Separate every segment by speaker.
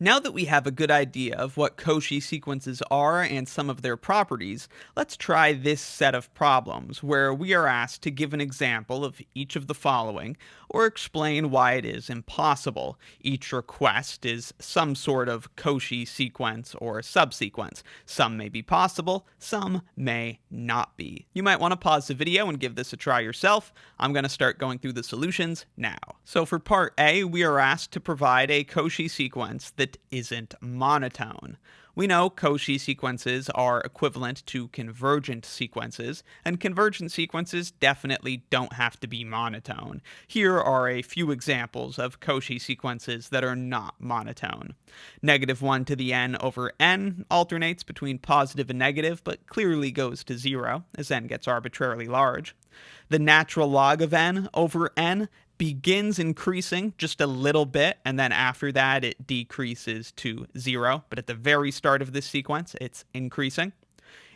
Speaker 1: Now that we have a good idea of what Cauchy sequences are and some of their properties, let's try this set of problems where we are asked to give an example of each of the following or explain why it is impossible. Each request is some sort of Cauchy sequence or subsequence. Some may be possible, some may not be. You might want to pause the video and give this a try yourself. I'm going to start going through the solutions now. So for part A, we are asked to provide a Cauchy sequence that isn't monotone. We know Cauchy sequences are equivalent to convergent sequences, and convergent sequences definitely don't have to be monotone. Here are a few examples of Cauchy sequences that are not monotone. -1 to the n over n alternates between positive and negative, but clearly goes to 0 as n gets arbitrarily large. The natural log of n over n begins increasing just a little bit, and then after that it decreases to 0, but at the very start of this sequence it's increasing.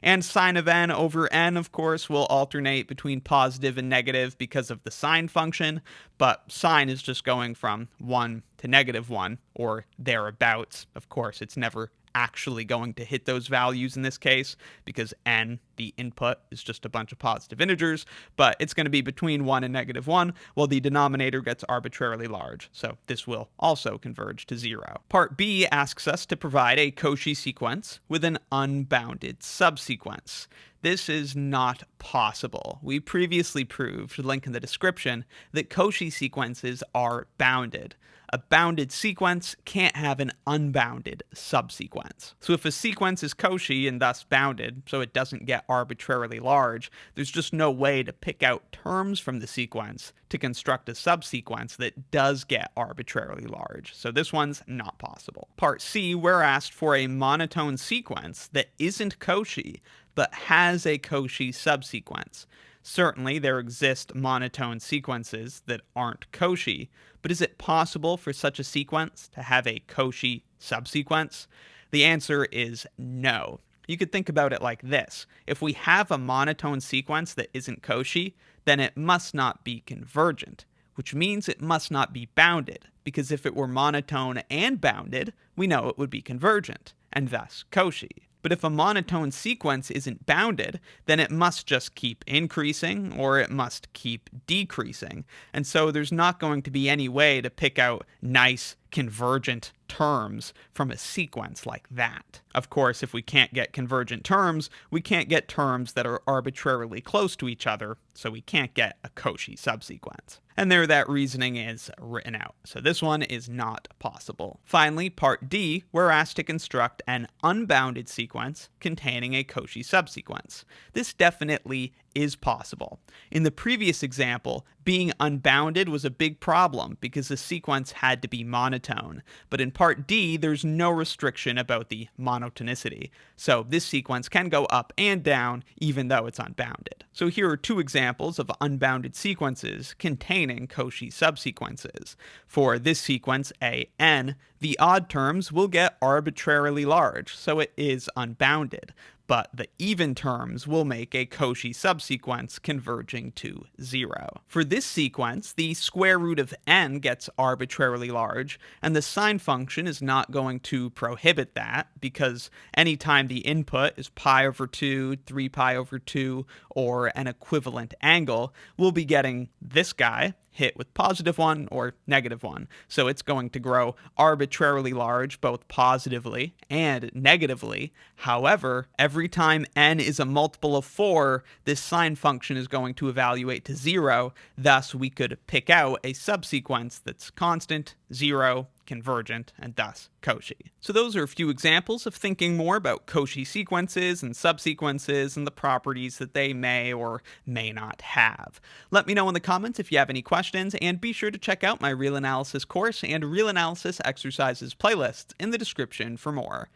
Speaker 1: And sine of n over n, of course, will alternate between positive and negative because of the sine function, but sine is just going from 1 to -1, or thereabouts. Of course, it's never actually going to hit those values in this case because n, the input, is just a bunch of positive integers, but it's going to be between 1 and -1 while the denominator gets arbitrarily large, so this will also converge to 0. Part B asks us to provide a Cauchy sequence with an unbounded subsequence. This is not possible. We previously proved, link in the description, that Cauchy sequences are bounded. A bounded sequence can't have an unbounded subsequence. So if a sequence is Cauchy and thus bounded, so it doesn't get arbitrarily large, there's just no way to pick out terms from the sequence to construct a subsequence that does get arbitrarily large. So this one's not possible. Part C, we're asked for a monotone sequence that isn't Cauchy, but has a Cauchy subsequence. Certainly, there exist monotone sequences that aren't Cauchy, but is it possible for such a sequence to have a Cauchy subsequence? The answer is no. You could think about it like this. If we have a monotone sequence that isn't Cauchy, then it must not be convergent, which means it must not be bounded, because if it were monotone and bounded, we know it would be convergent, and thus Cauchy. But if a monotone sequence isn't bounded, then it must just keep increasing or it must keep decreasing. And so there's not going to be any way to pick out nice convergent terms from a sequence like that. Of course, if we can't get convergent terms, we can't get terms that are arbitrarily close to each other, so we can't get a Cauchy subsequence. And there that reasoning is written out. So this one is not possible. Finally, part D, we're asked to construct an unbounded sequence containing a Cauchy subsequence. This definitely is possible. In the previous example, being unbounded was a big problem because the sequence had to be monotone. But in part D, there's no restriction about the monotonicity. So this sequence can go up and down even though it's unbounded. So here are two examples of unbounded sequences containing Cauchy subsequences. For this sequence, AN, the odd terms will get arbitrarily large, so it is unbounded. But the even terms will make a Cauchy subsequence converging to 0. For this sequence, the square root of n gets arbitrarily large, and the sine function is not going to prohibit that, because anytime the input is pi over 2, 3 pi over 2, or an equivalent angle, we'll be getting this guy hit with +1 or -1. So it's going to grow arbitrarily large, both positively and negatively. However, every time n is a multiple of 4, this sine function is going to evaluate to 0. Thus, we could pick out a subsequence that's constant, 0, convergent, and thus Cauchy. So those are a few examples of thinking more about Cauchy sequences and subsequences and the properties that they may or may not have. Let me know in the comments if you have any questions, and be sure to check out my real analysis course and real analysis exercises playlists in the description for more.